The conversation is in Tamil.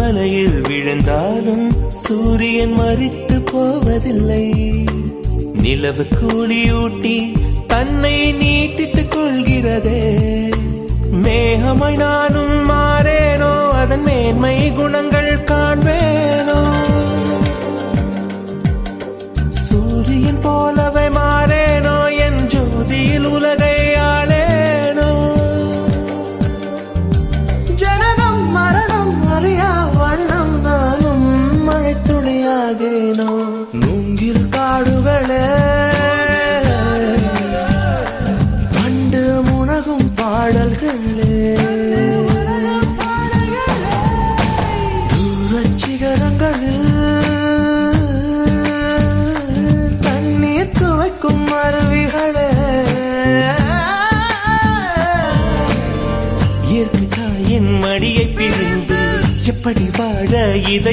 மலையில் விழுந்தாலும் சூரியன் மறித்து போவதில்லை. நிலவு கூலியூட்டி தன்னை நீட்டித்துக் கொள்கிறதே. மேகமாய் நானும் மாறேனோ, அதன் மேன்மை குணங்கள் காண்பேனோ. சூரியன் போலவே மாறேனோ, என் ஜோதியில் உலகை ஆளேனோ. ஜனனம் மரணம் அறியா வண்ணம் நானும் மழை துளியாகேனோ. மூங்கில் காடுகளே பண்டு முனகும் பாடல்களே, தூரச் சிகரங்களில் தண்ணீர் துவைக்கும் அருவிகளே. இயற்கை தாயின் மடியை பிரிந்து எப்படி வாழ இதை